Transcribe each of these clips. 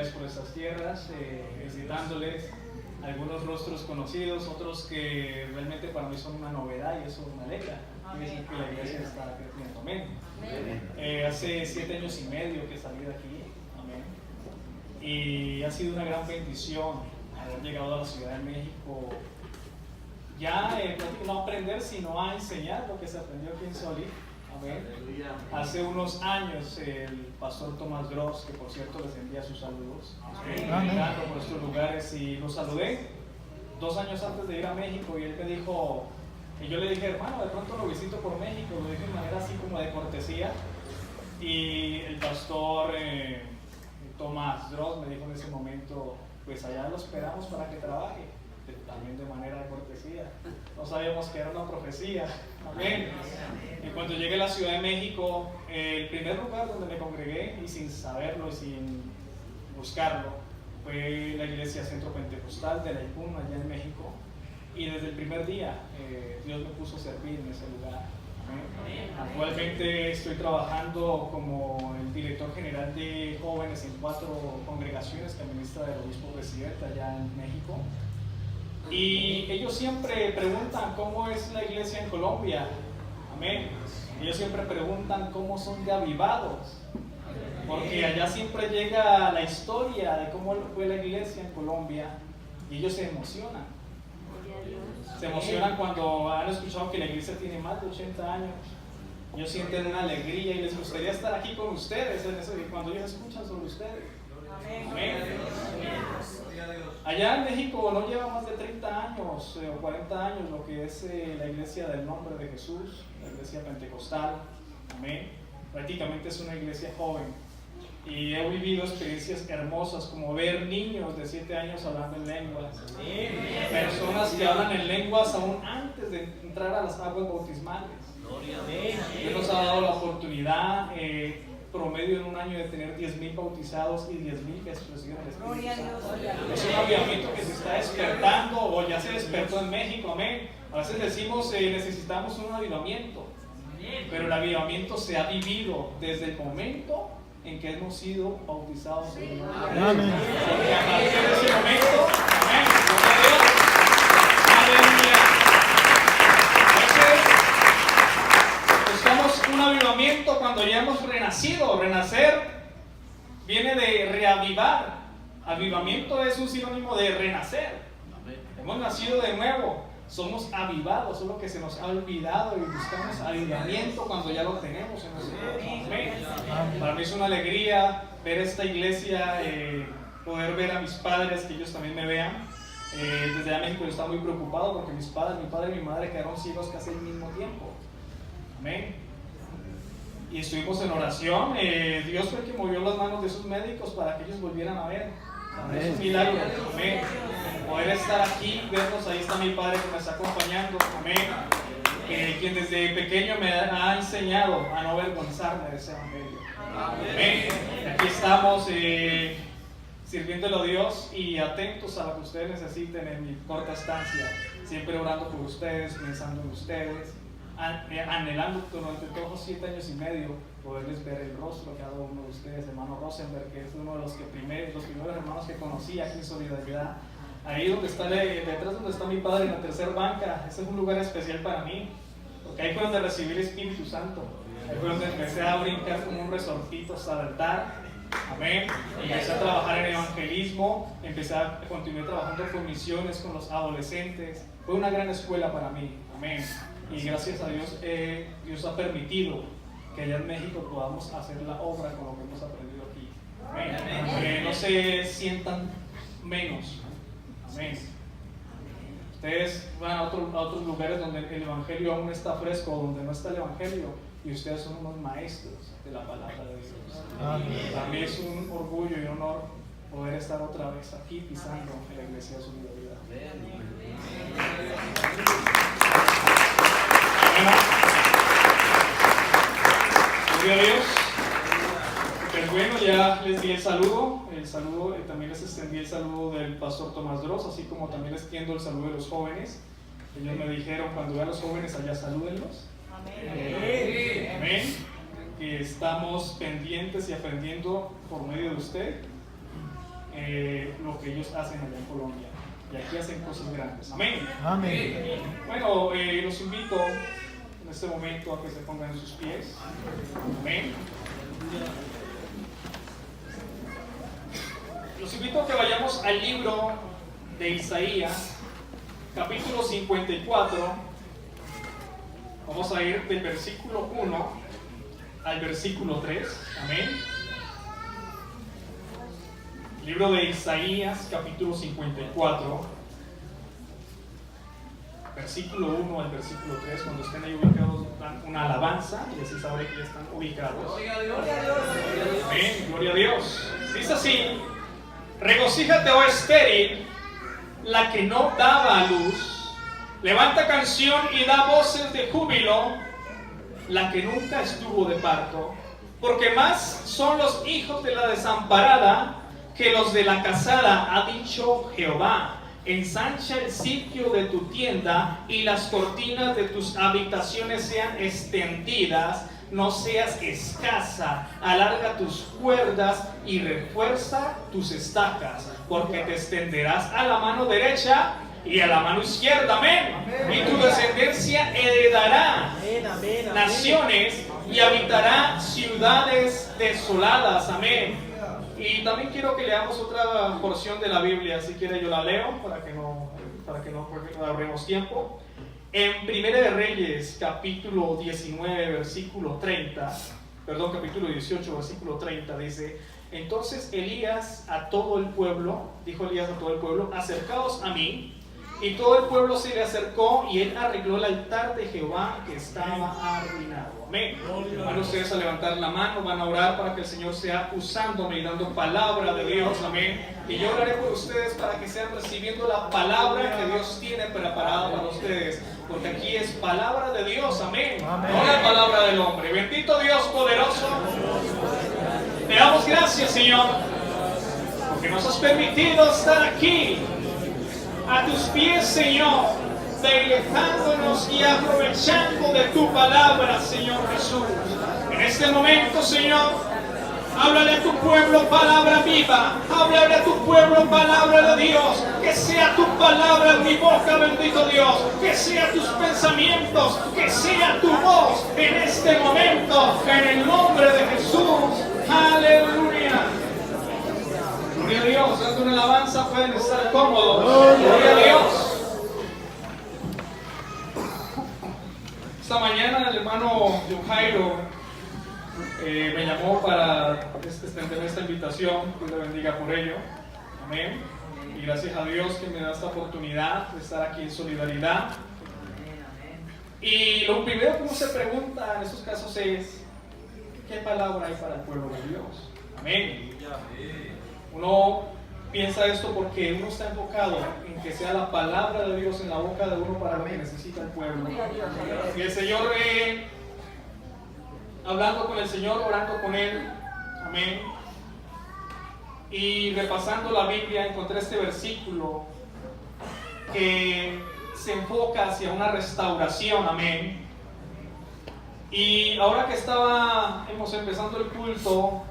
vez por estas tierras, visitándoles, algunos rostros conocidos, otros que realmente para mí son una novedad y eso me alegra. Quiere decir que la iglesia está creciendo. Amén. Hace 7 años y medio que salí de aquí. Amén. Y ha sido una gran bendición haber llegado a la Ciudad de México. Ya no a aprender, sino a enseñar lo que se aprendió aquí en Solí. Amén. Hace unos años el pastor Tomás Gross, que por cierto les envía sus saludos, caminando por estos lugares, y lo saludé 2 años antes de ir a México, y él me dijo, y yo le dije, hermano, de pronto lo visito por México, lo dije de manera así como de cortesía, y el pastor Tomás Gross me dijo en ese momento, pues allá lo esperamos para que trabaje, también de manera de cortesía. No sabíamos que era una profecía. Amén. Y cuando llegué a la Ciudad de México, el primer lugar donde me congregué, y sin saberlo y sin buscarlo, fue la iglesia Centro Pentecostal de la IPUN, allá en México. Y desde el primer día Dios me puso a servir en ese lugar. Amén. Actualmente estoy trabajando como el director general de jóvenes en 4 congregaciones que administra el obispo presidente allá en México. Y ellos siempre preguntan cómo es la iglesia en Colombia. Amén. Ellos siempre preguntan cómo son de avivados, porque allá siempre llega la historia de cómo fue la iglesia en Colombia, y ellos se emocionan. Se emocionan cuando han escuchado que la iglesia tiene más de 80 años. Ellos sienten una alegría y les gustaría estar aquí con ustedes cuando ellos escuchan sobre ustedes. Amén. Allá en México no lleva más de 30 años o 40 años lo que es la iglesia del nombre de Jesús, la iglesia pentecostal. Amén. Prácticamente es una iglesia joven. Y he vivido experiencias hermosas como ver niños de 7 años hablando en lenguas. Personas que hablan en lenguas aún antes de entrar a las aguas bautismales. Dios nos ha dado la oportunidad promedio en un año de tener 10,000 bautizados y 10,000 que reciben el Espíritu Santo. Es un avivamiento que se está despertando, o ya se despertó en México. Amén. A veces decimos necesitamos un avivamiento, pero el avivamiento se ha vivido desde el momento en que hemos sido bautizados en el nombre de Jesús. Amén. Porque a partir de ese momento, amén, aleluya. Entonces, buscamos un avivamiento cuando ya hemos renacido. Renacer viene de reavivar. Avivamiento es un sinónimo de renacer. Hemos nacido de nuevo. Somos avivados, solo que se nos ha olvidado, y buscamos avivamiento cuando ya lo tenemos en nosotros. Amén. Para mí es una alegría ver esta iglesia, poder ver a mis padres, que ellos también me vean. Desde allá en México yo estaba muy preocupado porque mi padre y mi madre quedaron ciegos casi al mismo tiempo. Amén. Y estuvimos en oración. Dios fue el que movió las manos de esos médicos para que ellos volvieran a ver. Es un milagro. Amén. Poder estar aquí, vernos, ahí está mi padre que me está acompañando. Amén. Quien desde pequeño me ha enseñado a no avergonzarme de ese evangelio. Amén. Y aquí estamos sirviéndole a Dios y atentos a lo que ustedes necesiten en mi corta estancia. Siempre orando por ustedes, pensando en ustedes, anhelando durante todos los 7 años y medio poderles ver el rostro de cada uno de ustedes. Hermano Rosenberg, que es uno de los primeros hermanos que conocí aquí en Solidaridad. Ahí donde está, detrás donde está mi padre, en la tercera banca, ese es un lugar especial para mí, porque ahí fue donde recibí el Espíritu Santo. Ahí fue donde empecé a brincar como un resortito, a saltar. Amén. Empecé a trabajar en evangelismo, continué trabajando con misiones con los adolescentes. Fue una gran escuela para mí. Amén. Y gracias a Dios, Dios ha permitido que allá en México podamos hacer la obra con lo que hemos aprendido aquí. Amén. Que no se sientan menos. Amén. Ustedes van a otros lugares donde el evangelio aún está fresco, donde no está el evangelio, y ustedes son unos maestros de la palabra de Dios. Amén. Para mí es un orgullo y un honor poder estar otra vez aquí pisando en la iglesia de Solidaridad. Gloria a Dios. Pues bueno, ya les di el saludo, también les extendí el saludo del pastor Tomás Gross, así como también les extiendo el saludo de los jóvenes. Ellos me dijeron, cuando vean a los jóvenes allá, salúdenlos. Amén. Amén. Que estamos pendientes y aprendiendo por medio de usted. lo que ellos hacen allá en Colombia. Y aquí hacen cosas grandes. Amén. Amén. Bueno, los invito en este momento a que se pongan en sus pies. Amén. Los invito a que vayamos al libro de Isaías, capítulo 54. Vamos a ir del versículo 1 al versículo 3. Amén. Libro de Isaías, capítulo 54, versículo 1 al versículo 3. Cuando estén ahí ubicados, dan una alabanza y así sabré que ya están ubicados. Gloria a Dios. Amén, gloria a Dios. Dice así: regocíjate, oh estéril, la que no daba a luz. Levanta canción y da voces de júbilo, la que nunca estuvo de parto. Porque más son los hijos de la desamparada que los de la casada, ha dicho Jehová. Ensancha el sitio de tu tienda y las cortinas de tus habitaciones sean extendidas. No seas escasa, alarga tus cuerdas y refuerza tus estacas, porque te extenderás a la mano derecha y a la mano izquierda. Amén. Y tu descendencia heredará naciones y habitará ciudades desoladas. Amén. Y también quiero que leamos otra porción de la Biblia. Si quiere yo la leo para que no ahorremos tiempo. En Primera de Reyes, capítulo 19, versículo 30, perdón, capítulo 18, versículo 30, dice: entonces Elías a todo el pueblo, dijo Elías a todo el pueblo, acercaos a mí. Y todo el pueblo se le acercó y él arregló el altar de Jehová que estaba arruinado. Amén. Van ustedes a levantar la mano, van a orar para que el Señor sea usándome y dando palabra de Dios. Amén. Y yo oraré por ustedes para que sean recibiendo la palabra que Dios tiene preparada para ustedes. Porque aquí es palabra de Dios. Amén. No la palabra del hombre. Bendito Dios poderoso. Te damos gracias, Señor, porque nos has permitido estar aquí a tus pies, Señor, deleitándonos y aprovechando de tu palabra, Señor Jesús. En este momento, Señor, háblale a tu pueblo palabra viva, háblale a tu pueblo palabra de Dios, que sea tu palabra en mi boca, bendito Dios, que sea tus pensamientos, que sea tu voz en este momento, en el nombre de Jesús. Aleluya. Gloria a Dios, dando una alabanza pueden estar cómodos. Gloria a Dios. Esta mañana el hermano John Jairo me llamó para extender esta invitación. Dios le bendiga por ello. Amén. Y gracias a Dios que me da esta oportunidad de estar aquí en solidaridad. Y lo primero que uno se pregunta en estos casos es: ¿qué palabra hay para el pueblo de Dios? Amén. Uno piensa esto porque uno está enfocado en que sea la palabra de Dios en la boca de uno para lo que necesita el pueblo. Y el Señor, hablando con el Señor, orando con Él, amén, y repasando la Biblia, encontré este versículo que se enfoca hacia una restauración, amén. Y ahora que estábamos empezando el culto,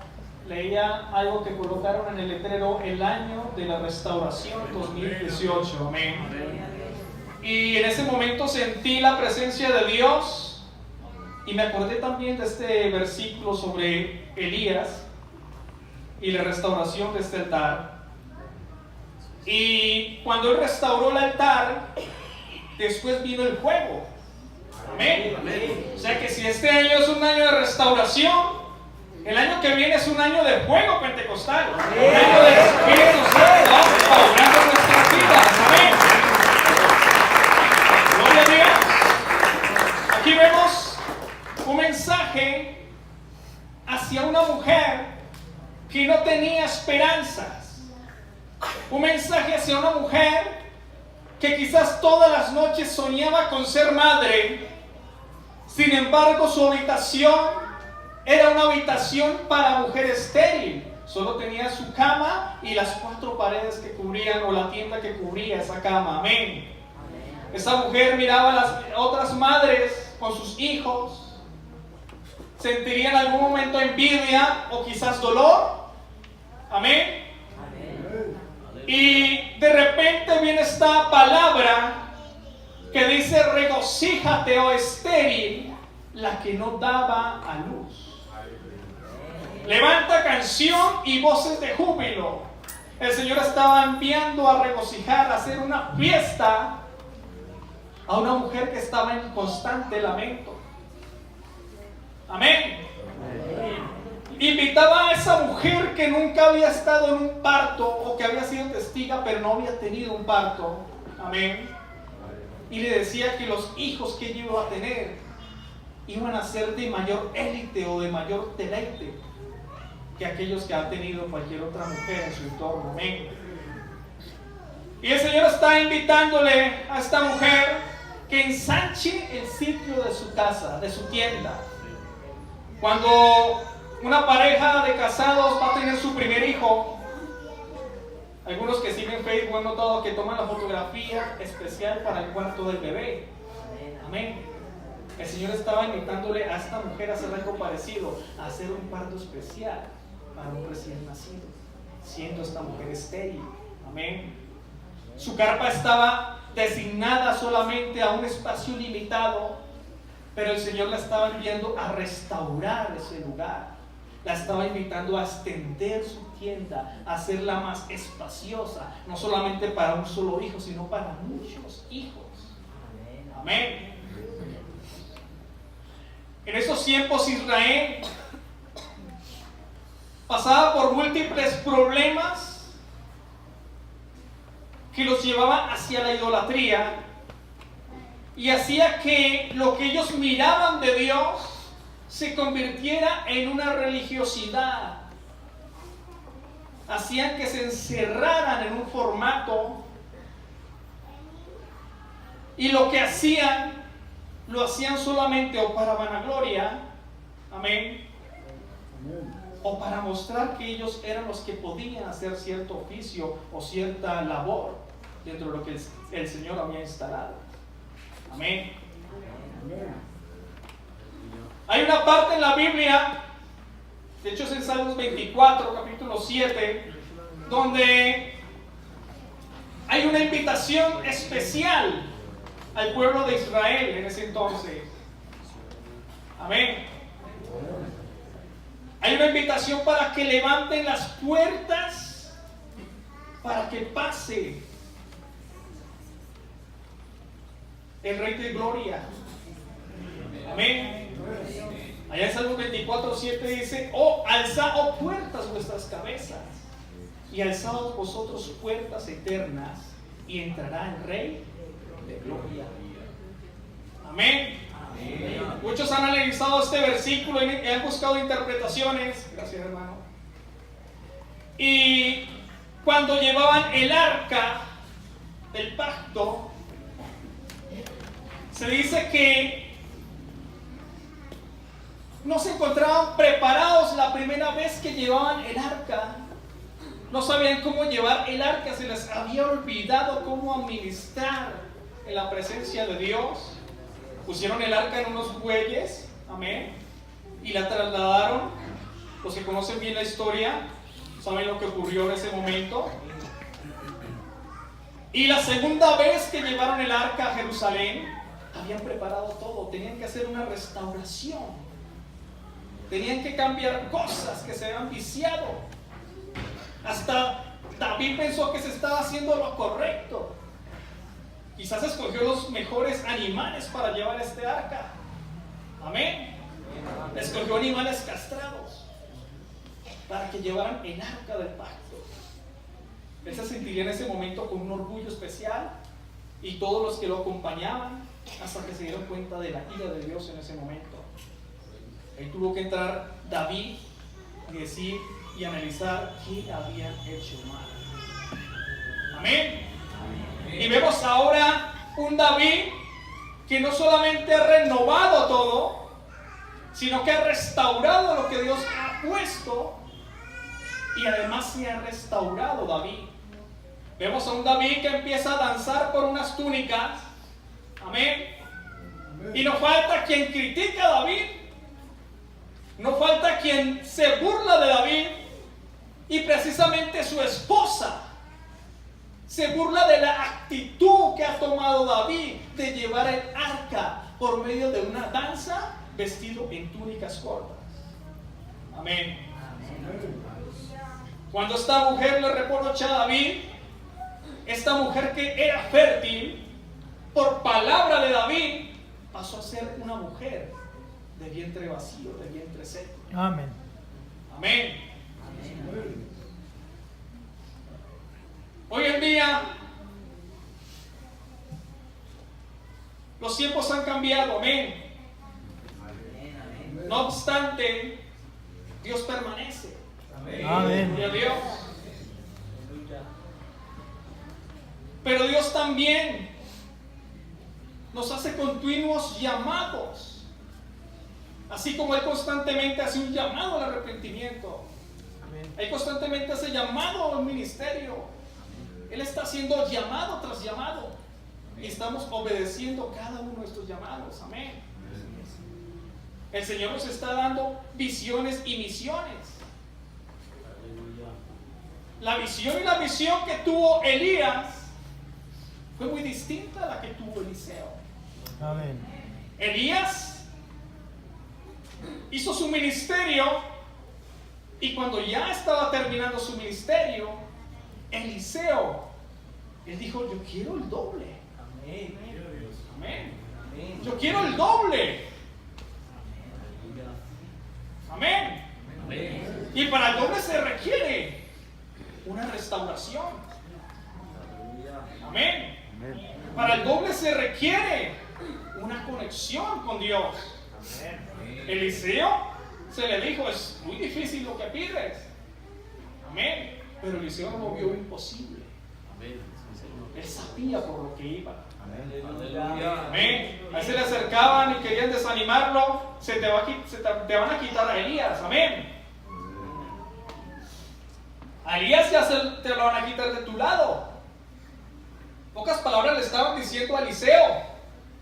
leía algo que colocaron en el letrero: el año de la restauración 2018, amén. Y en ese momento sentí la presencia de Dios y me acordé también de este versículo sobre Elías y la restauración de este altar. Y cuando él restauró el altar, después vino el fuego, amén. O sea que si este año es un año de restauración, el año que viene es un año de fuego pentecostal, un año de Espíritu Santo restaurando nuestras vidas. Amén. Gloria a Dios. Aquí vemos un mensaje hacia una mujer que no tenía esperanzas. Un mensaje hacia una mujer que quizás todas las noches soñaba con ser madre. Sin embargo, su habitación era una habitación para mujer estéril. Solo tenía su cama y las 4 paredes que cubrían, o la tienda que cubría esa cama. Amén. Esa mujer miraba a las otras madres con sus hijos. Sentiría en algún momento envidia o quizás dolor. Amén. palabra que dice: regocíjate, oh estéril, la que no daba a luz. Levanta canción y voces de júbilo. El Señor estaba enviando a regocijar, a hacer una fiesta a una mujer que estaba en constante lamento. Amén. Invitaba a esa mujer que nunca había estado en un parto, o que había sido testiga pero no había tenido un parto. Amén. Y le decía que los hijos que ella iba a tener iban a ser de mayor élite o de mayor deleite que aquellos que ha tenido cualquier otra mujer en su entorno. Amén. Y el Señor está invitándole a esta mujer que ensanche el sitio de su casa, de su tienda. Cuando una pareja de casados va a tener su primer hijo, algunos que siguen Facebook han notado que toman la fotografía especial para el cuarto del bebé. Amén. El Señor estaba invitándole a esta mujer a hacer algo parecido, a hacer un parto especial para un recién nacido, siendo esta mujer estéril. Amén. Su carpa estaba designada solamente a un espacio limitado, pero el Señor la estaba enviando a restaurar ese lugar. La estaba invitando a extender su tienda, a hacerla más espaciosa, no solamente para un solo hijo, sino para muchos hijos. Amén. En esos tiempos Israel pasaba por múltiples problemas que los llevaban hacia la idolatría y hacía que lo que ellos miraban de Dios se convirtiera en una religiosidad. Hacían que se encerraran en un formato, y lo que hacían, lo hacían solamente o para vanagloria, amén, o para mostrar que ellos eran los que podían hacer cierto oficio o cierta labor dentro de lo que el Señor había instalado. Amén. Hay una parte en la Biblia, de hecho es en Salmos 24, capítulo 7, donde hay una invitación especial al pueblo de Israel en ese entonces. Amén. Hay una invitación para que levanten las puertas para que pase el Rey de Gloria. Amén. Allá en Salmos 24, 7 dice: alzad, oh puertas, vuestras cabezas, y alzaos vosotros puertas eternas, y entrará el Rey de Gloria. Amén. Amén. Muchos han analizado este versículo y han buscado interpretaciones. Gracias, hermano. Y cuando llevaban el arca del pacto, se dice que no se encontraban preparados la primera vez que llevaban el arca. No sabían cómo llevar el arca, se les había olvidado cómo administrar en la presencia de Dios. Pusieron el arca en unos bueyes, amén, y la trasladaron. Los que conocen bien la historia saben lo que ocurrió en ese momento. Y la segunda vez que llevaron el arca a Jerusalén, habían preparado todo, tenían que hacer una restauración. Tenían que cambiar cosas que se habían viciado. Hasta David pensó que se estaba haciendo lo correcto. Quizás escogió los mejores animales para llevar este arca. Amén. Escogió animales castrados para que llevaran el arca del pacto. Él se sentiría en ese momento con un orgullo especial, y todos los que lo acompañaban, hasta que se dieron cuenta de la ira de Dios en ese momento. Ahí tuvo que entrar David y decir y analizar qué habían hecho mal. Amén. Y vemos ahora un David que no solamente ha renovado todo, sino que ha restaurado lo que Dios ha puesto, y además se ha restaurado David. Vemos a un David que empieza a danzar por unas túnicas. Amén. Y no falta quien critica a David. No falta quien se burla de David. Y precisamente su esposa Se burla de la actitud que ha tomado David de llevar el arca por medio de una danza vestido en túnicas cortas. Amén. Cuando esta mujer le reprocha a David, esta mujer que era fértil, por palabra de David, pasó a ser una mujer de vientre vacío, de vientre seco. Amén. Amén. Hoy en día, los tiempos han cambiado. Amén. No obstante, Dios permanece. Amén. Gloria a Dios. Pero Dios también nos hace continuos llamados. Así como Él constantemente hace un llamado al arrepentimiento. Él constantemente hace llamado al ministerio. Él está haciendo llamado tras llamado. Y estamos obedeciendo cada uno de estos llamados. Amén. El Señor nos está dando visiones y misiones. La visión y la misión que tuvo Elías fue muy distinta a la que tuvo Eliseo. Amén. Elías hizo su ministerio y cuando ya estaba terminando su ministerio, Eliseo, él dijo: yo quiero el doble. Amén. Amén. Yo quiero el doble. Amén. Amén. Y para el doble se requiere una restauración. Amén. Para el doble se requiere una conexión con Dios. Eliseo se le dijo: es muy difícil lo que pides. Amén. Pero Eliseo no lo vio imposible. Él sabía por lo que iba. Amén. A él se le acercaban y querían desanimarlo. Te van a quitar a Elías. Amén. A Elías ya te lo van a quitar de tu lado. Pocas palabras le estaban diciendo a Eliseo: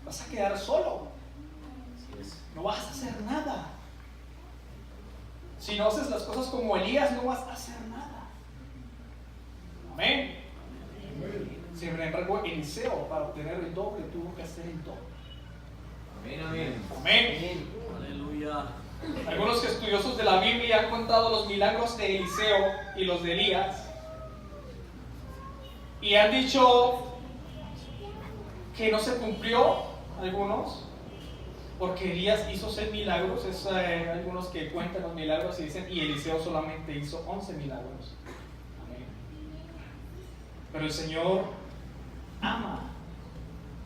vas a quedar solo. No vas a hacer nada. Si no haces las cosas como Elías, no vas a hacer nada. Amén. Sin embargo, Eliseo, para obtener el doble, tuvo que hacer el doble. Amén. Amén. Aleluya. Algunos estudiosos de la Biblia han contado los milagros de Eliseo y los de Elías. Y han dicho que no se cumplió algunos, porque Elías hizo 6 milagros. Algunos que cuentan los milagros y dicen, y Eliseo solamente hizo 11 milagros. Amén. Pero el Señor ama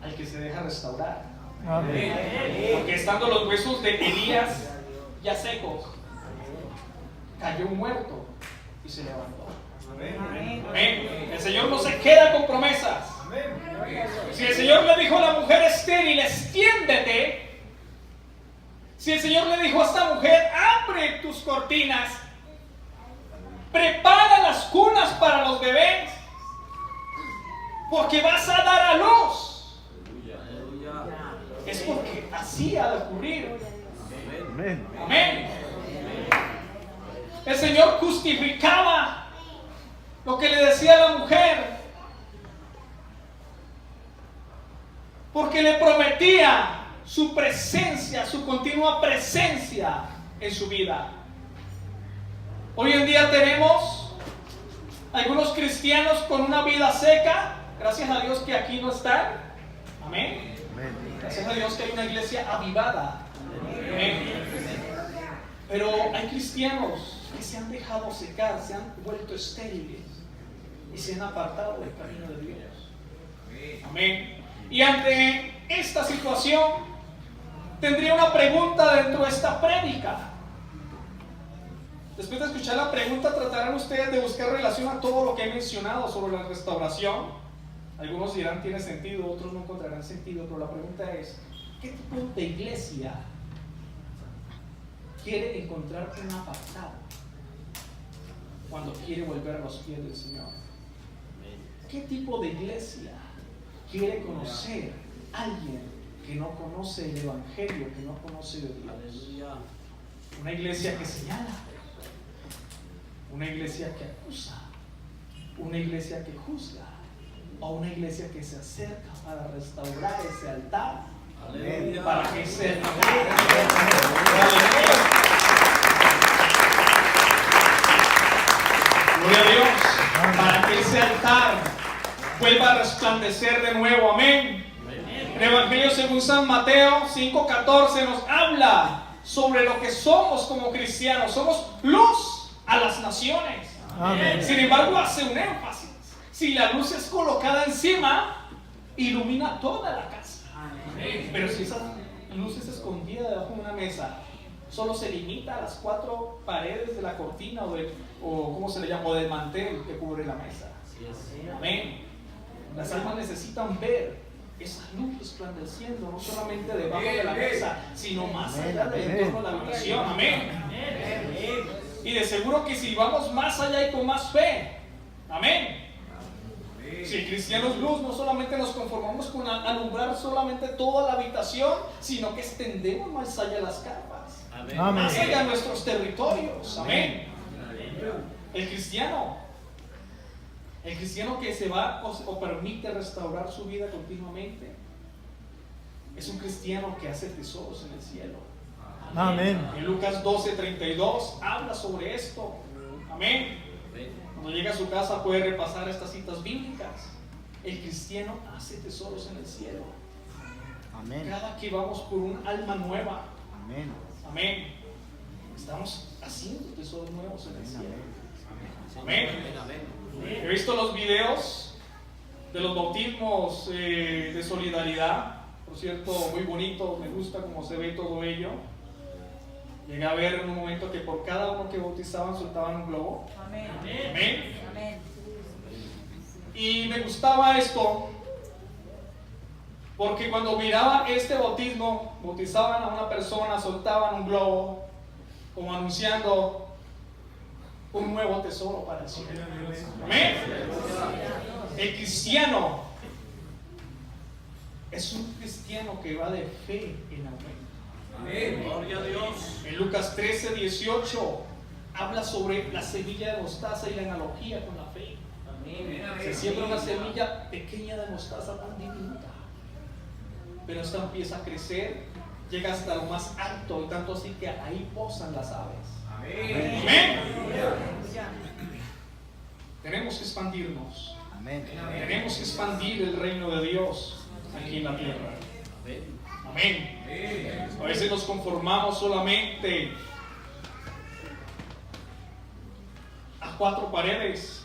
al que se deja restaurar. Amén. Porque estando los huesos de Elías ya secos, cayó muerto y se levantó. Amén. El Señor no se queda con promesas. Si el Señor le dijo a la mujer estéril: extiéndete. Si el Señor le dijo a esta mujer: abre tus cortinas, prepara las cunas para los bebés, porque vas a dar a luz, es porque así ha de ocurrir. Amén. El Señor justificaba lo que le decía a la mujer, porque le prometía su presencia, su continua presencia en su vida. Hoy en día tenemos algunos cristianos con una vida seca. Gracias a Dios que aquí no están. Amén. Gracias a Dios que hay una iglesia avivada. Amén. Pero hay cristianos que se han dejado secar, se han vuelto estériles y se han apartado del camino de Dios. Amén. Y ante esta situación tendría una pregunta dentro de esta prédica. Después de escuchar la pregunta, tratarán ustedes de buscar relación a todo lo que he mencionado sobre la restauración. Algunos dirán tiene sentido, otros no encontrarán sentido, pero la pregunta es: ¿qué tipo de iglesia quiere encontrar un apartado cuando quiere volver a los pies del Señor? ¿Qué tipo de iglesia quiere conocer a alguien que no conoce el Evangelio, que no conoce de Dios? Una iglesia que señala, una iglesia que acusa, una iglesia que juzga, a una iglesia que se acerca para restaurar ese altar. Aleluya. Para que ese Gloria a Dios. Para que ese altar vuelva a resplandecer de nuevo. Amén. El Evangelio según San Mateo 5:14 nos habla sobre lo que somos como cristianos. Somos luz a las naciones. Amén. Sin embargo, hace un énfasis. Si la luz es colocada encima, ilumina toda la casa. Pero si esa luz es escondida debajo de una mesa, solo se limita a las 4 paredes de la cortina o ¿cómo se le llama? O del mantel que cubre la mesa. Amén. Las almas necesitan ver esa luz resplandeciendo, no solamente debajo de la mesa, sino más allá del entorno de la habitación. Amén. Y de seguro que si vamos más allá y con más fe, amén. Si cristianos luz, no solamente nos conformamos con alumbrar solamente toda la habitación, sino que extendemos más allá las carpas, Amén. más allá de nuestros territorios. Amén. El cristiano que se va o permite restaurar su vida continuamente, es un cristiano que hace tesoros en el cielo. Amén. En Lucas 12:32 habla sobre esto. Amén. Cuando llega a su casa puede repasar estas citas bíblicas. El cristiano hace tesoros en el cielo. Amén. Cada que vamos por un alma nueva, Amén. amén, estamos haciendo tesoros nuevos en el cielo. Amén. He visto los videos de los bautismos de solidaridad. Por cierto, muy bonito, me gusta cómo se ve todo ello. Llegué a ver en un momento que por cada uno que bautizaban soltaban un globo. Amén. Amén. Amén. Y me gustaba esto porque cuando miraba este bautismo, bautizaban a una persona, soltaban un globo, como anunciando un nuevo tesoro para el cielo. Amén. El cristiano es un cristiano que va de fe en aumento. Amén. Gloria a Dios. En Lucas 13:18 habla sobre la semilla de mostaza y la analogía con la fe. Se siembra una semilla pequeña de mostaza tan diminuta, pero esta empieza a crecer, llega hasta lo más alto, y tanto así que ahí posan las aves. Amén. Amén. Tenemos que expandirnos. Amén. Tenemos que expandir el reino de Dios aquí en la tierra. Amén. A veces nos conformamos solamente a 4 paredes.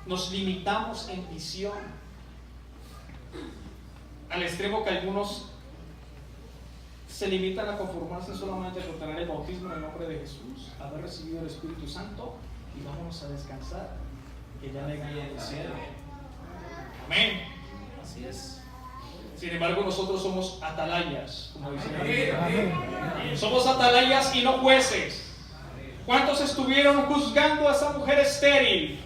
Nos limitamos en visión, al extremo que algunos se limitan a conformarse solamente con tener el bautismo en el nombre de Jesús, haber recibido el Espíritu Santo, y vámonos a descansar, que ya le gané el cielo. Amén. Así es. Sin embargo, nosotros somos atalayas, como dice la Biblia. Amén. Somos atalayas y no jueces. ¿Cuántos estuvieron juzgando a esa mujer estéril?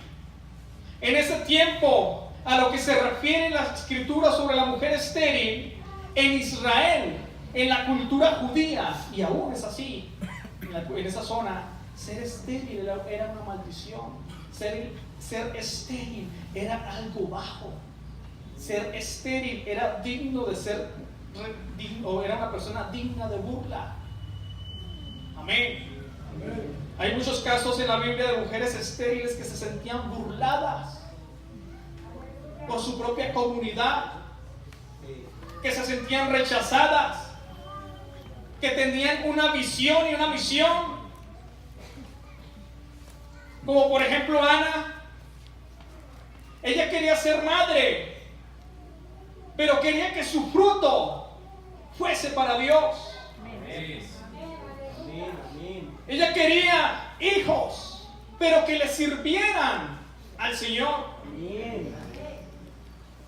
En ese tiempo, a lo que se refiere la escritura sobre la mujer estéril, en Israel, en la cultura judía, y aún es así, en esa zona, ser estéril era una maldición. Ser estéril era algo bajo. Ser estéril era digno de ser, o era una persona digna de burla. Amén. Hay muchos casos en la Biblia de mujeres estériles que se sentían burladas por su propia comunidad, que se sentían rechazadas, que tenían una visión y una misión. Como por ejemplo Ana. Ella quería ser madre, pero quería que su fruto fuese para Dios. Ella quería hijos, pero que le sirvieran al Señor.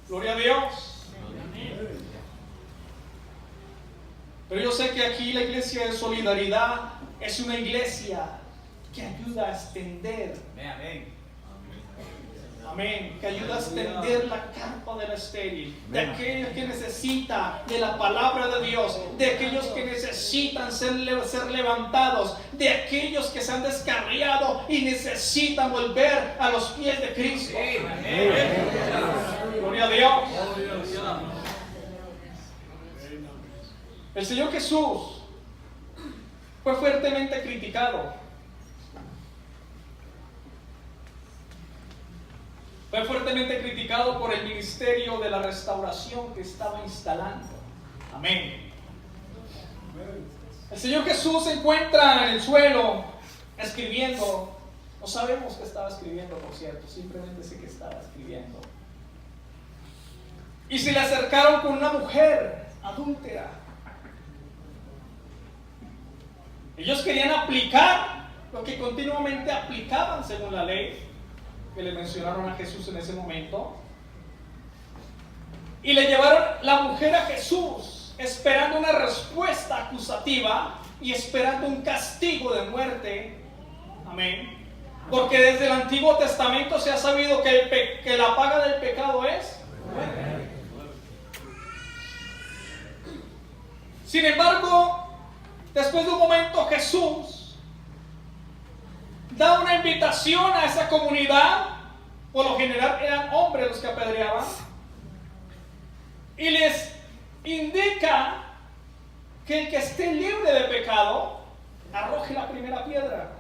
Gloria a Dios. Pero yo sé que aquí la iglesia de solidaridad es una iglesia que ayuda a extender. Amén. Que ayuda a extender la carpa de la estéril, de aquellos que necesitan de la palabra de Dios, de aquellos que necesitan ser levantados, de aquellos que se han descarriado y necesitan volver a los pies de Cristo. Gloria Gloria a Dios. Aleluya. El Señor Jesús fue fuertemente criticado. Fue fuertemente criticado por el ministerio de la restauración que estaba instalando. Amén. El Señor Jesús se encuentra en el suelo escribiendo. No sabemos qué estaba escribiendo, por cierto. Simplemente sé que estaba escribiendo. Y se le acercaron con una mujer adúltera. Ellos querían aplicar lo que continuamente aplicaban según la ley que le mencionaron a Jesús en ese momento. Y le llevaron la mujer a Jesús esperando una respuesta acusativa y esperando un castigo de muerte. Amén. Porque desde el Antiguo Testamento se ha sabido que la paga del pecado es muerte. Sin embargo, después de un momento Jesús da una invitación a esa comunidad. Por lo general eran hombres los que apedreaban, y les indica que el que esté libre de pecado arroje la primera piedra.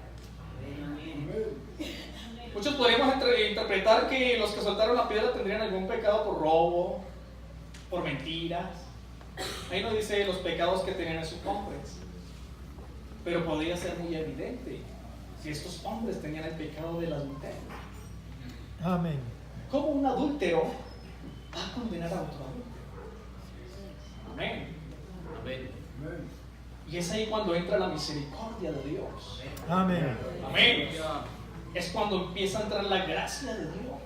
Muchos podríamos interpretar que los que soltaron la piedra tendrían algún pecado por robo, por mentiras. Ahí no dice los pecados que tenían esos hombres, pero podría ser muy evidente si estos hombres tenían el pecado del adulterio. Amén. ¿Cómo un adúltero va a condenar a otro adúltero? Amén. Amén. Y es ahí cuando entra la misericordia de Dios. Amén. Amén. Es cuando empieza a entrar la gracia de Dios.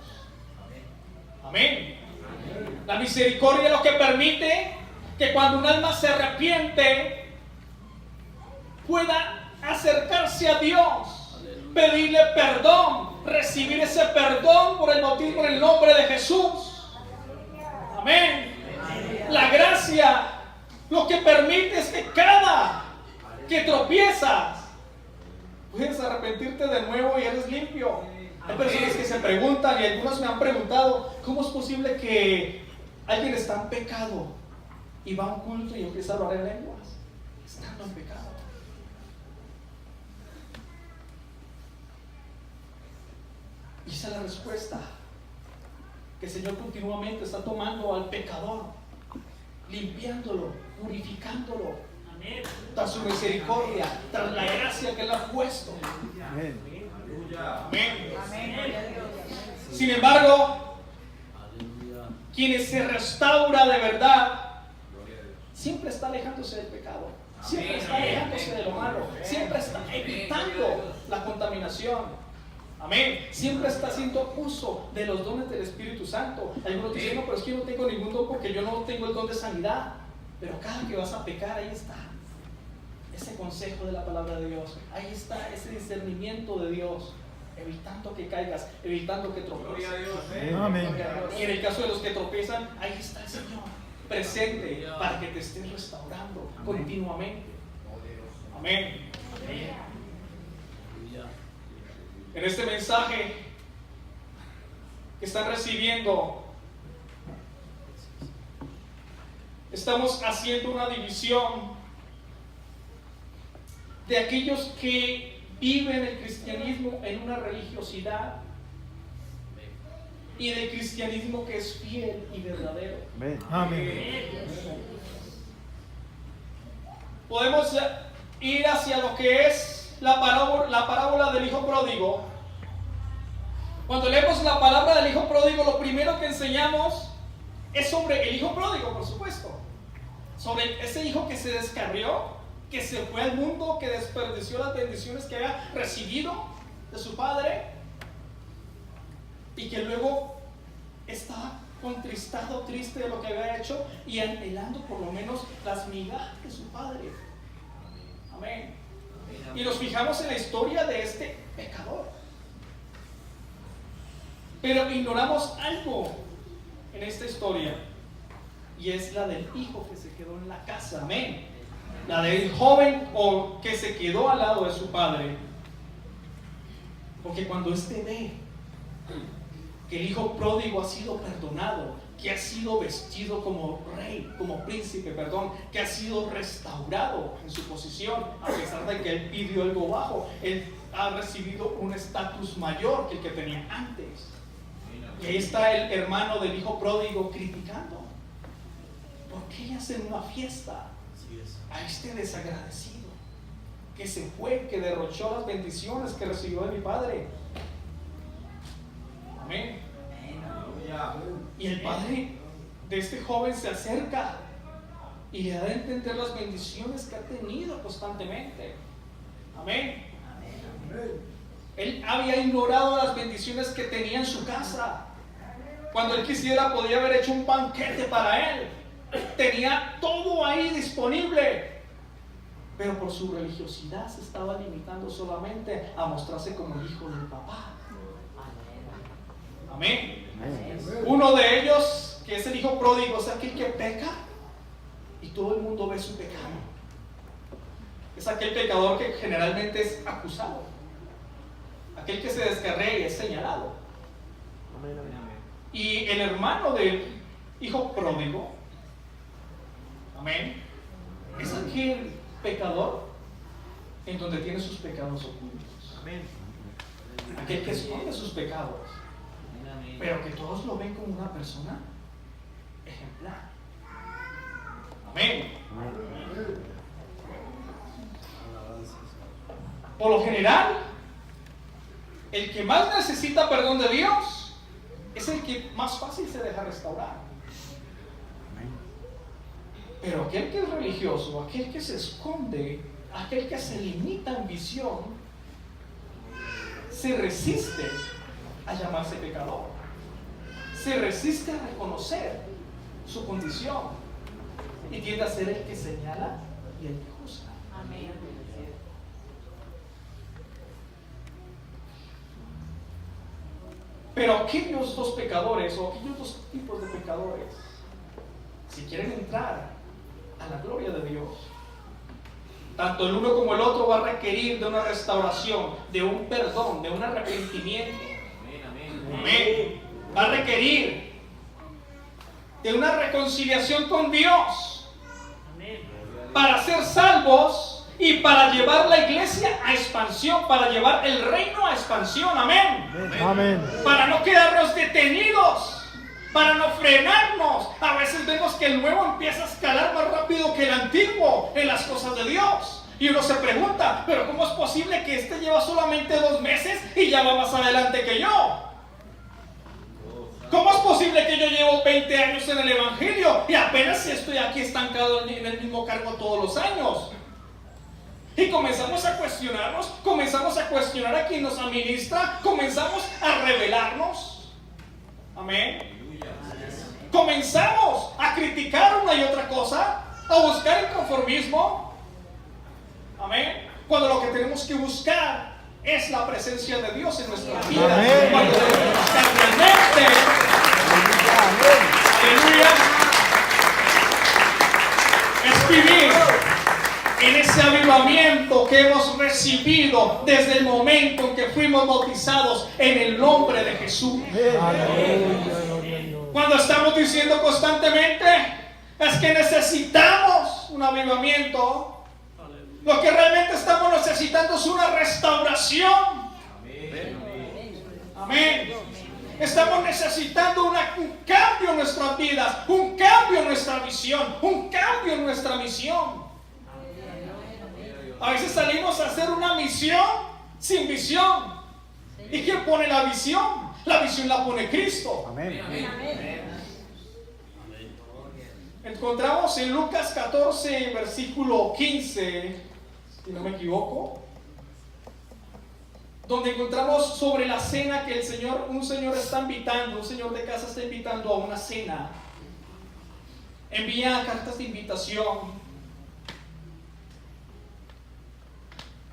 Amén. La misericordia es lo que permite que cuando un alma se arrepiente pueda acercarse a Dios, pedirle perdón, recibir ese perdón por el motivo, por el nombre de Jesús. Amén. La gracia lo que permite es que cada que tropiezas puedes arrepentirte de nuevo y eres limpio. Hay personas que se preguntan, y algunos me han preguntado, ¿cómo es posible que alguien está en pecado y va a un culto y empieza a hablar en lenguas estando en pecado? Y esa es la respuesta, que el Señor continuamente está tomando al pecador, limpiándolo, purificándolo, tras su misericordia, tras la gracia que Él ha puesto. Amén. Amén. Sin embargo, quien se restaura de verdad siempre está alejándose del pecado, siempre está alejándose de lo malo, siempre está evitando la contaminación. Amén. Siempre está haciendo uso de los dones del Espíritu Santo. Algunos dicen, no, pero es que yo no tengo ningún don porque yo no tengo el don de sanidad. Pero cada que vas a pecar, ahí está ese consejo de la palabra de Dios. Ahí está ese discernimiento de Dios, evitando que caigas, evitando que tropieces. Amén. Y en el caso de los que tropiezan, ahí está el Señor presente para que te estés restaurando continuamente. Amén. En este mensaje que están recibiendo, estamos haciendo una división de aquellos que viven el cristianismo en una religiosidad y del cristianismo que es fiel y verdadero. Amén. Podemos ir hacia lo que es la parábola del hijo pródigo. Cuando leemos la palabra del hijo pródigo, lo primero que enseñamos es sobre el hijo pródigo, por supuesto, sobre ese hijo que se descarrió, que se fue al mundo, que desperdició las bendiciones que había recibido de su padre y que luego estaba contristado, triste de lo que había hecho y anhelando por lo menos las migajas de su padre. Amén. Y nos fijamos en la historia de este pecador, pero ignoramos algo en esta historia, y es la del hijo que se quedó en la casa. Amén. La del joven o que se quedó al lado de su padre. Porque cuando éste ve que el hijo pródigo ha sido perdonado, que ha sido vestido como rey, como príncipe, perdón, que ha sido restaurado en su posición, a pesar de que él pidió algo bajo, él ha recibido un estatus mayor que el que tenía antes. Y ahí está el hermano del hijo pródigo criticando. ¿Por qué hacen una fiesta a este desagradecido que se fue, que derrochó las bendiciones que recibió de mi padre? Amén. Y el padre de este joven se acerca y le da a entender las bendiciones que ha tenido constantemente. Amén. Él había ignorado las bendiciones que tenía en su casa. Cuando él quisiera podía haber hecho un banquete para él. Tenía todo ahí disponible. Pero por su religiosidad se estaba limitando solamente a mostrarse como el hijo del papá. Amén. Uno de ellos, que es el hijo pródigo, es aquel que peca y todo el mundo ve su pecado. Es aquel pecador que generalmente es acusado, aquel que se descarría y es señalado. Y el hermano del hijo pródigo, amén, es aquel pecador en donde tiene sus pecados ocultos. Aquel que esconde sus pecados, pero que todos lo ven como una persona ejemplar. Amén. Por lo general, el que más necesita perdón de Dios es el que más fácil se deja restaurar. Pero aquel que es religioso, aquel que se esconde, aquel que se limita en visión, se resiste a llamarse pecador. Se resiste a reconocer su condición y tiende a ser el que señala y el que juzga. Amén. Pero aquellos dos pecadores o aquellos dos tipos de pecadores, si quieren entrar a la gloria de Dios, tanto el uno como el otro va a requerir de una restauración, de un perdón, de un arrepentimiento. Amén. Va a requerir de una reconciliación con Dios para ser salvos y para llevar la iglesia a expansión, para llevar el reino a expansión. Amén. Amén. Para no quedarnos detenidos, para no frenarnos. A veces vemos que el nuevo empieza a escalar más rápido que el antiguo en las cosas de Dios. Y uno se pregunta, pero ¿cómo es posible que este lleva solamente 2 meses y ya va más adelante que yo? ¿Cómo es posible que yo llevo 20 años en el Evangelio y apenas estoy aquí estancado en el mismo cargo todos los años? Y comenzamos a cuestionarnos, comenzamos a cuestionar a quien nos administra, comenzamos a rebelarnos. Amén. Comenzamos a criticar una y otra cosa, a buscar el conformismo. Amén. Cuando lo que tenemos que buscar es la presencia de Dios en nuestra vida. Amén. Cuando debemos buscar realmente. Aleluya. Es vivir en ese avivamiento que hemos recibido desde el momento en que fuimos bautizados en el nombre de Jesús. Cuando estamos diciendo constantemente es que necesitamos un avivamiento, lo que realmente estamos necesitando es una restauración. Amén. Estamos necesitando un cambio en nuestras vidas, un cambio en nuestra visión, un cambio en nuestra misión. A veces salimos a hacer una misión sin visión. ¿Y quién pone la visión? La visión la pone Cristo. Amén. Encontramos en Lucas 14, versículo 15, si no me equivoco, donde encontramos sobre la cena que un señor está invitando, un señor de casa está invitando a una cena. Envía cartas de invitación.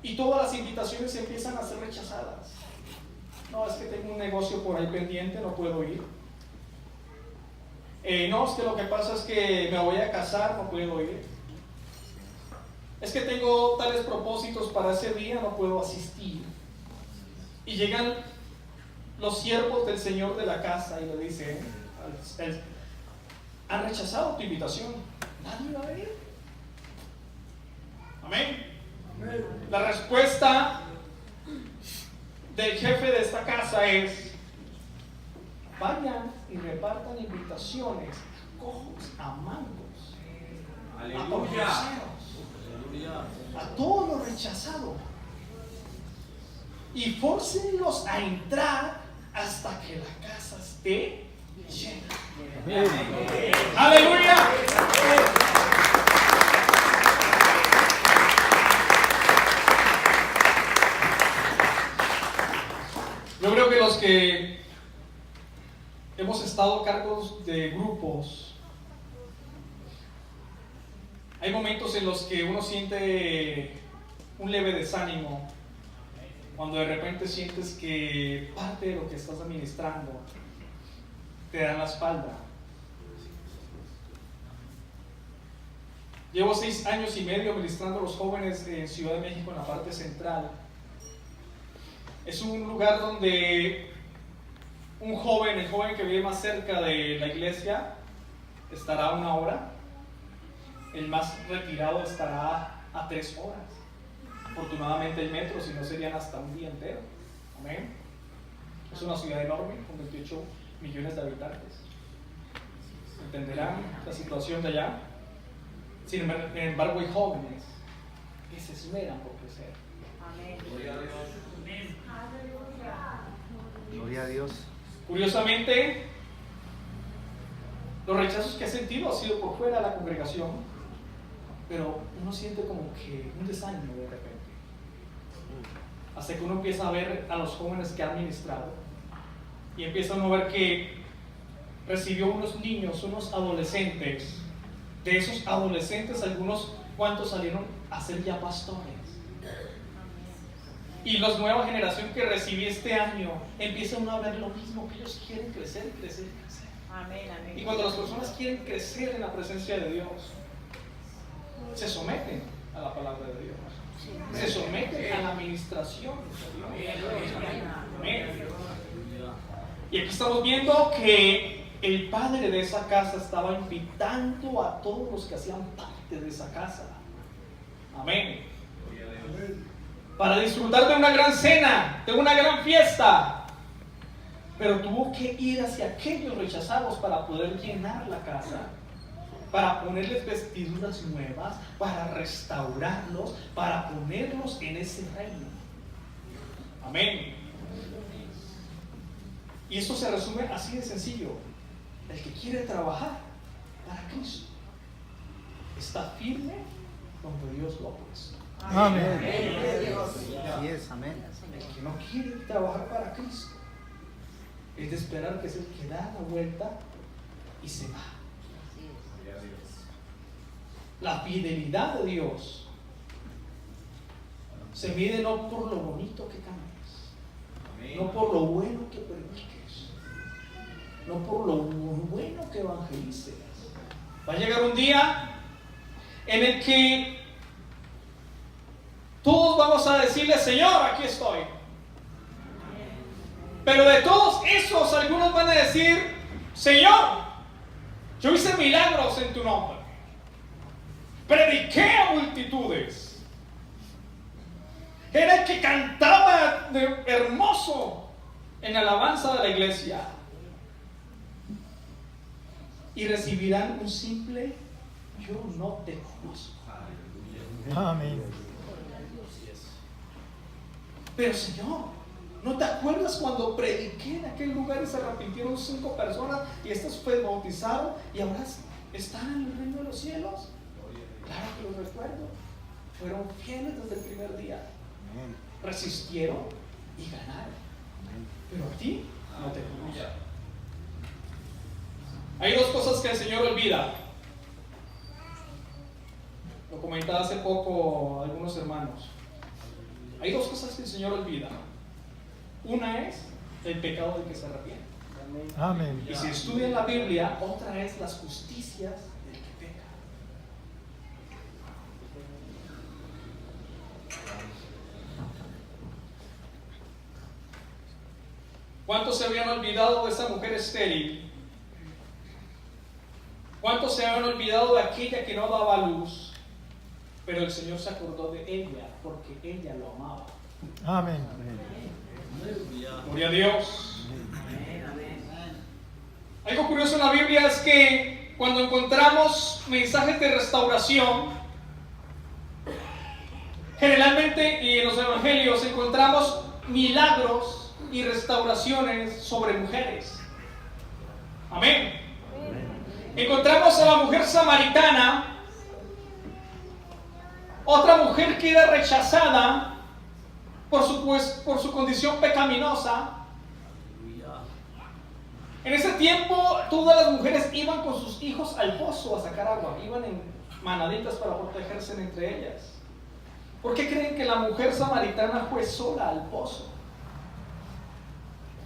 Y todas las invitaciones empiezan a ser rechazadas. No, es que tengo un negocio por ahí pendiente, no puedo ir. No, es que lo que pasa es que me voy a casar, no puedo ir. Es que tengo tales propósitos para ese día, no puedo asistir. Y llegan los siervos del señor de la casa y le dicen, han rechazado tu invitación, nadie va a venir. Amén. La respuesta del jefe de esta casa es: vayan y repartan invitaciones a cojos, a mancos, a porfiados, a todos los rechazados, y fórcenlos a entrar hasta que la casa esté llena. ¡Aleluya! Yo creo que los que hemos estado a cargos de grupos, hay momentos en los que uno siente un leve desánimo, cuando de repente sientes que parte de lo que estás administrando te da la espalda. Llevo 6 años y medio ministrando a los jóvenes en Ciudad de México, en la parte central. Es un lugar donde el joven que vive más cerca de la iglesia, estará a 1 hora. El más retirado estará a 3 horas. Afortunadamente hay metro, si no serían hasta un día entero. Amén. Es una ciudad enorme con 28 millones de habitantes. Entenderán la situación de allá. Sin embargo, hay jóvenes que se esmeran por crecer. Amén. Gloria a Dios. Gloria a Dios. Curiosamente, los rechazos que he sentido han sido por fuera de la congregación, pero uno siente como que un desánimo de repente. Hasta que uno empieza a ver a los jóvenes que han ministrado y empieza uno a ver que recibió unos niños, unos adolescentes. De esos adolescentes, algunos cuantos salieron a ser ya pastores. Y la nueva generación que recibí este año empieza uno a ver lo mismo, que ellos quieren crecer y crecer y crecer. Amén, amén. Y cuando las personas quieren crecer en la presencia de Dios, se someten a la palabra de Dios, se someten a la administración de Dios. Amén. Y aquí estamos viendo que el padre de esa casa estaba invitando a todos los que hacían parte de esa casa. Amén. Para disfrutar de una gran cena, de una gran fiesta. Pero tuvo que ir hacia aquellos rechazados para poder llenar la casa, para ponerles vestiduras nuevas, para restaurarlos, para ponerlos en ese reino. Amén. Y esto se resume así de sencillo. El que quiere trabajar para Cristo está firme donde Dios lo ha puesto. Amén. Así es, amén. El que no quiere trabajar para Cristo es de esperar que es el que da la vuelta y se va. La fidelidad de Dios se mide no por lo bonito que cantes, no por lo bueno que prediques, no por lo bueno que evangelices. Va a llegar un día en el que todos vamos a decirle: Señor, aquí estoy. Pero de todos esos, algunos van a decir: Señor, yo hice milagros en tu nombre, prediqué a multitudes, era el que cantaba hermoso en alabanza de la iglesia. Y recibirán un simple: yo no te conozco. Amén. Pero Señor, ¿no te acuerdas cuando prediqué en aquel lugar y se arrepintieron 5 personas y estas fue bautizaron y ahora están en el reino de los cielos? Claro que los recuerdo. Fueron fieles desde el primer día. Amén. Resistieron y ganaron. Amén. Pero a ti no te conozco. Hay 2 cosas que el Señor olvida. Lo comentaba hace poco algunos hermanos. Hay 2 cosas que el Señor olvida. Una es el pecado del que se arrepiente. Amén. Y si estudian la Biblia, otra es las justicias del que peca. ¿Cuántos se habían olvidado de esa mujer estéril? ¿Cuántos se habían olvidado de aquella que no daba luz? Pero el Señor se acordó de ella porque ella lo amaba. Amén. Gloria a Dios. Algo curioso en la Biblia es que cuando encontramos mensajes de restauración, generalmente y en los evangelios encontramos milagros y restauraciones sobre mujeres. Amén. Encontramos a la mujer samaritana, otra mujer que era rechazada por su condición pecaminosa. En ese tiempo todas las mujeres iban con sus hijos al pozo a sacar agua, iban en manaditas para protegerse entre ellas. ¿Por qué creen que la mujer samaritana fue sola al pozo?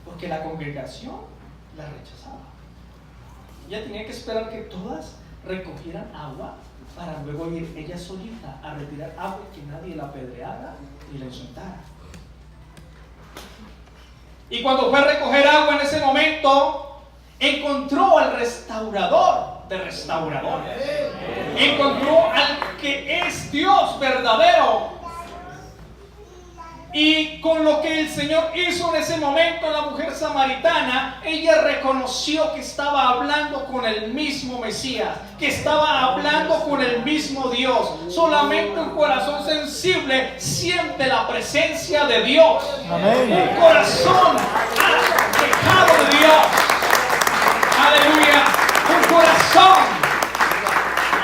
Porque la congregación la rechazaba. Ella tenía que esperar que todas recogieran agua para luego ir ella solita a retirar agua y que nadie la apedreara y la insultara. Y cuando fue a recoger agua en ese momento, encontró al restaurador de restauradores. Encontró al que es Dios verdadero. Y con lo que el Señor hizo en ese momento, la mujer samaritana, ella reconoció que estaba hablando con el mismo Mesías, que estaba hablando con el mismo Dios. Solamente un corazón sensible siente la presencia de Dios. Amén. Un corazón alejado de Dios. Aleluya. Un corazón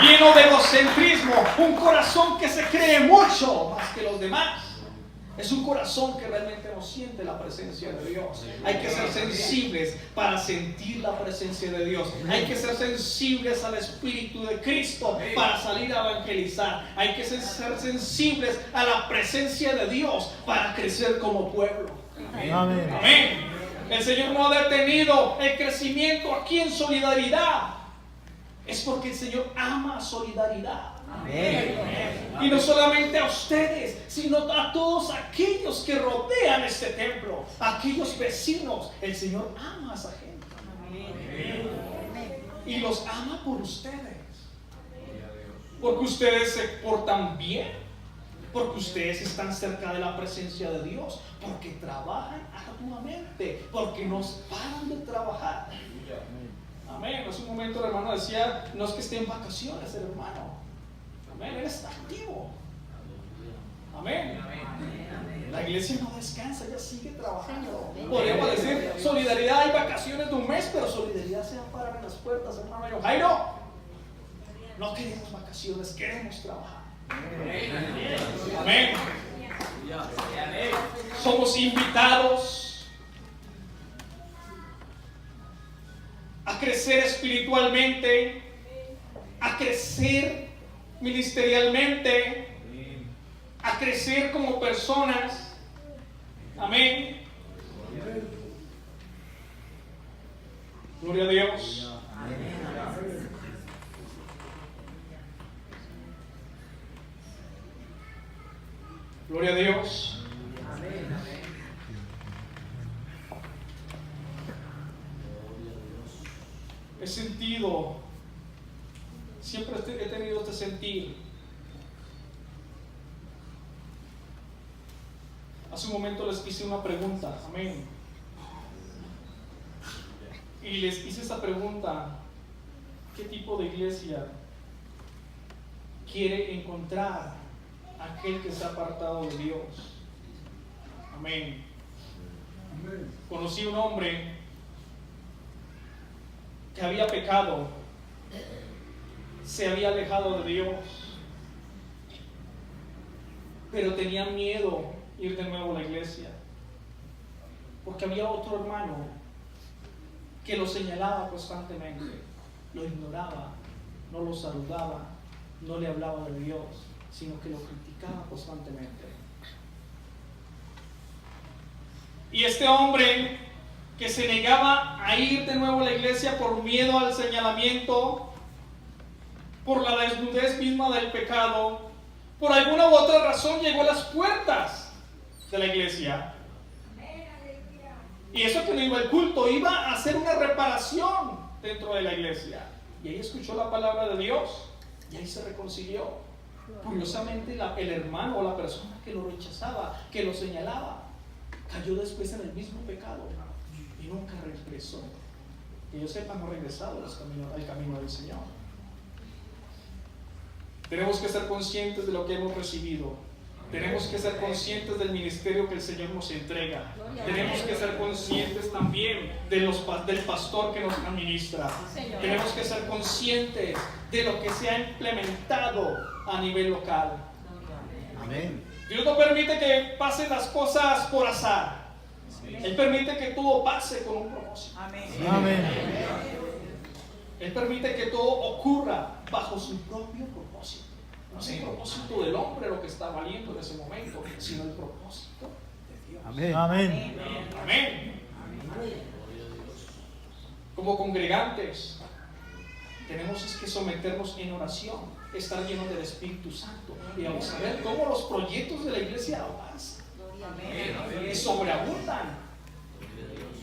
lleno de egocentrismo, un corazón que se cree mucho más que los demás. Es un corazón que realmente no siente la presencia de Dios. Hay que ser sensibles para sentir la presencia de Dios. Hay que ser sensibles al Espíritu de Cristo para salir a evangelizar. Hay que ser sensibles a la presencia de Dios para crecer como pueblo. Amén. Amén. El Señor no ha detenido el crecimiento aquí en Solidaridad. Es porque el Señor ama Solidaridad. Amén. Y no solamente a ustedes, sino a todos aquellos que rodean este templo, aquellos vecinos. El Señor ama a esa gente. Y los ama por ustedes. Porque ustedes se portan bien. Porque ustedes están cerca de la presencia de Dios. Porque trabajan arduamente. Porque no paran de trabajar. Amén. Hace un momento el hermano decía, no es que esté en vacaciones el hermano. Amén, Él está activo. Amén. La iglesia no descansa, ella sigue trabajando. Podríamos decir, Solidaridad hay vacaciones de un mes, pero Solidaridad se va a parar en las puertas, hermano. Yo, Jairo, no queremos vacaciones, queremos trabajar. Amén. Somos invitados a crecer espiritualmente, a crecer ministerialmente, a crecer como personas. Amén. Gloria a Dios. Gloria a Dios. He sentido, siempre he tenido este sentir. Hace un momento les hice una pregunta, amén. Y les hice esa pregunta: ¿qué tipo de iglesia quiere encontrar aquel que se ha apartado de Dios? Amén. Conocí un hombre que había pecado, se había alejado de Dios, pero tenía miedo ir de nuevo a la iglesia, porque había otro hermano que lo señalaba constantemente, lo ignoraba, no lo saludaba, no le hablaba de Dios, sino que lo criticaba constantemente. Y este hombre que se negaba a ir de nuevo a la iglesia por miedo al señalamiento, por la desnudez misma del pecado, por alguna u otra razón llegó a las puertas de la iglesia. Y eso que no iba al culto, iba a hacer una reparación dentro de la iglesia. Y ahí escuchó la palabra de Dios y ahí se reconcilió. Curiosamente, el hermano o la persona que lo rechazaba, que lo señalaba, cayó después en el mismo pecado y nunca regresó. Que yo sepa, no ha regresado al camino del Señor. Tenemos que ser conscientes de lo que hemos recibido. Tenemos que ser conscientes del ministerio que el Señor nos entrega. Tenemos que ser conscientes también del pastor que nos administra. Tenemos que ser conscientes de lo que se ha implementado a nivel local. Amén. Dios no permite que pasen las cosas por azar. Él permite que todo pase con un propósito. Amén. Él permite que todo ocurra bajo su propio propósito. No es el propósito del hombre lo que está valiendo en ese momento, sino el propósito de Dios. Amén. Amén. Amén. Como congregantes, tenemos que someternos en oración, estar llenos del Espíritu Santo. Y vamos a ver cómo los proyectos de la iglesia avanzan y sobreabundan.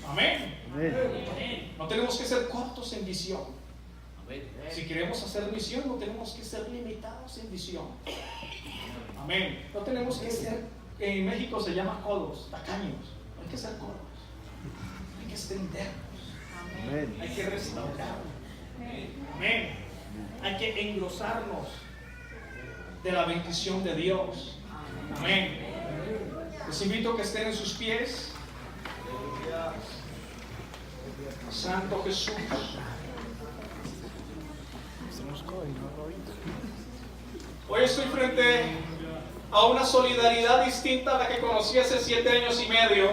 Amén. Amén. No tenemos que ser cortos en visión. Si queremos hacer misión, no tenemos que ser limitados en visión. Amén. No tenemos que ser, en México se llama codos, tacaños. No hay que ser codos. Hay que extendernos. Amén. Hay que restaurar. Amén. Hay que engrosarnos de la bendición de Dios. Amén. Les invito a que estén en sus pies. Santo Jesús. Hoy estoy frente a una solidaridad distinta a la que conocí hace 7 años y medio.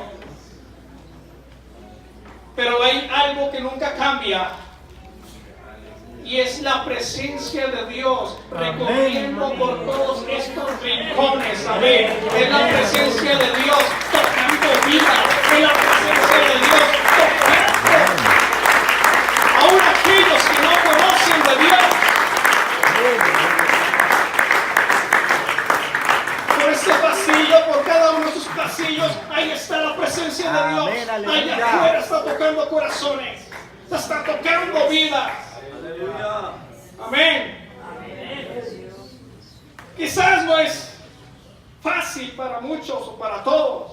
Pero hay algo que nunca cambia. Y es la presencia de Dios recorriendo por todos estos rincones. Amén. Es la presencia de Dios tocando vida. Es la presencia de Dios tocando aún aquellos que no conocen de Dios. Por este pasillo, por cada uno de sus pasillos, ahí está la presencia de Dios. Amén, aleluya. Allá afuera está tocando corazones. Está tocando vidas. Amén. Quizás no es fácil para muchos o para todos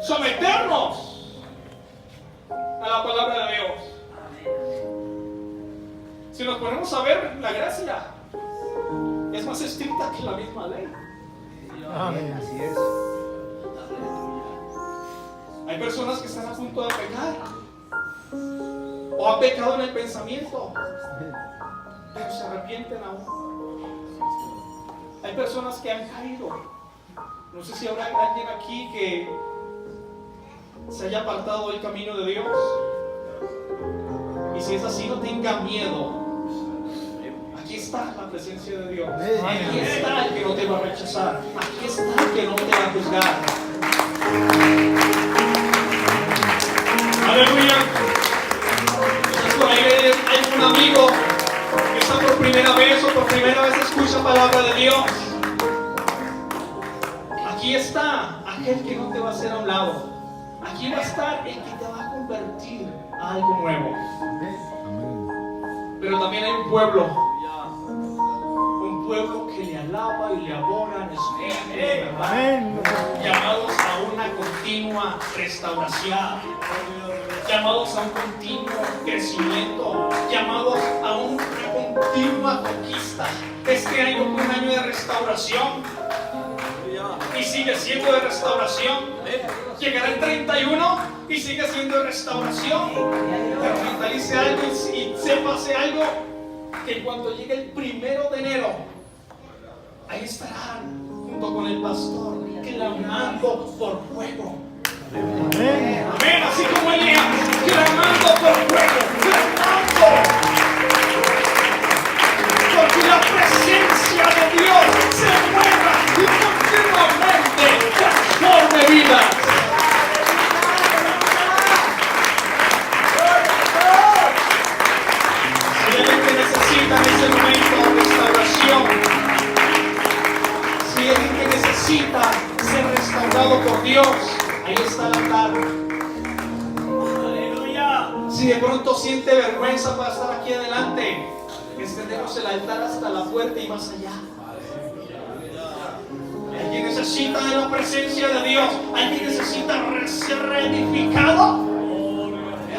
someternos a la palabra de Dios. Si nos ponemos a ver, la gracia es más estricta que la misma ley. Amén. Así es. Hay personas que están a punto de pecar o han pecado en el pensamiento, pero se arrepienten aún. Hay personas que han caído. No sé si habrá alguien aquí que se haya apartado del camino de Dios. Y si es así, no tenga miedo. Aquí está la presencia de Dios. Aquí está el que no te va a rechazar. Aquí está el que no te va a juzgar. Aleluya. Entonces por ahí hay un amigo que está por primera vez o por primera vez escucha palabra de Dios. Aquí está aquel que no te va a hacer a un lado. Aquí va a estar el que te va a convertir a algo nuevo. Pero también hay un pueblo que le alaba y le adora en espíritu y en verdad. Amén. Llamados a una continua restauración, llamados a un continuo crecimiento, llamados a una continua conquista. Este año fue un año de restauración y sigue siendo de restauración. Llegará el 31 y sigue siendo de restauración. Pero mentalice algo y sépase algo, que cuando llegue el 1 de enero, ahí estarán junto con el pastor clamando por fuego. Amén. Amén, así como Elías, clamando por fuego, clamando. Porque la presencia de Dios se mueva y continuamente transforme vidas. Si hay alguien que necesita en ese momento restauración, si hay alguien que necesita ser restaurado por Dios, Si de pronto siente vergüenza para estar aquí adelante, extendemos el altar hasta la puerta y más allá. Alguien necesita de la presencia de Dios. Alguien necesita ser reedificado.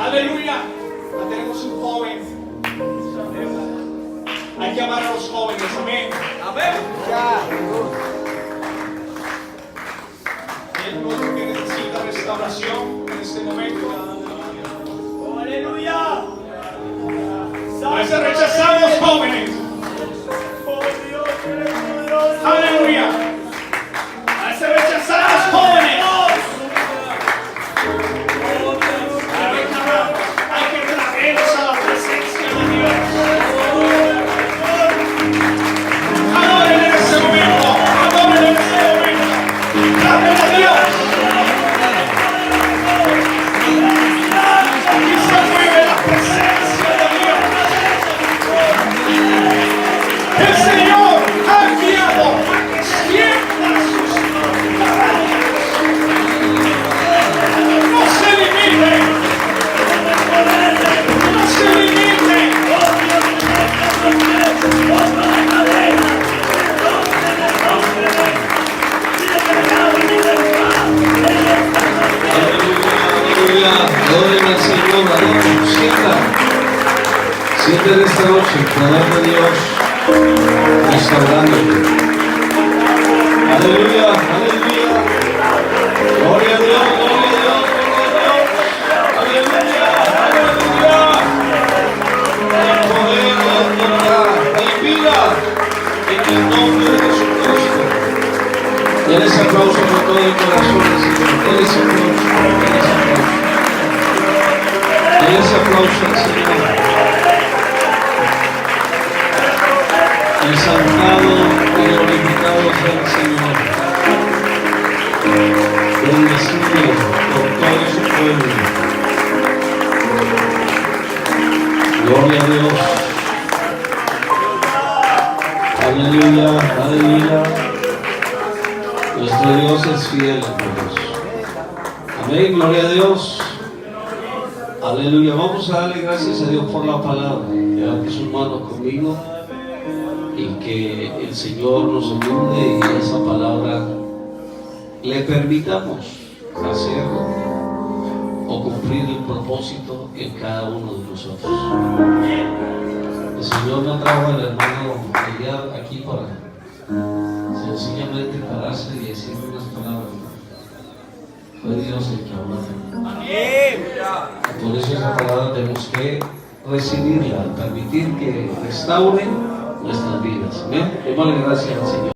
Aleluya. Ya tenemos un joven. Hay que amar a los jóvenes. Amén. Amén. Hay alguno que necesita restauración en este momento. Aleluya. A veces rechazamos jóvenes. Aleluya. A veces rechazamos jóvenes. Hay que traerlos a la presencia de Dios. Adoren en ese momento. Adoren en ese momento. Adoren a Dios. Aquí se mueve la presencia de Dios. El Señor ha enviado a que sientan sus palabras. No se limiten. No se limiten. Aleluya, adoren al Señor, adoren, sienta en esta noche el poder de Dios restaurándote. Aleluya, aleluya, gloria a Dios, gloria a Dios, aleluya, aleluya, el poder, la autoridad, hay vida en el nombre de Jesucristo. Den ese aplauso con todo el corazón, Señor. Den ese aplauso, den ese aplauso. Den ese aplauso al Señor. Exaltado y glorificado sea el Señor. Bendecido por todo su pueblo. Gloria a Dios. Aleluya, aleluya. Nuestro Dios es fiel, hermanos. Amén, gloria a Dios. Aleluya. Vamos a darle gracias a Dios por la palabra. Levante sus manos conmigo y que el Señor nos ayude y esa palabra le permitamos hacer o cumplir el propósito en cada uno de nosotros. El Señor me trajo al hermano Eliab aquí para sencillamente pararse y decir unas palabras. Fue Dios el que habló. Por eso esa palabra tenemos que recibirla, permitir que restaure nuestras vidas. Amén. Démosle gracias al Señor.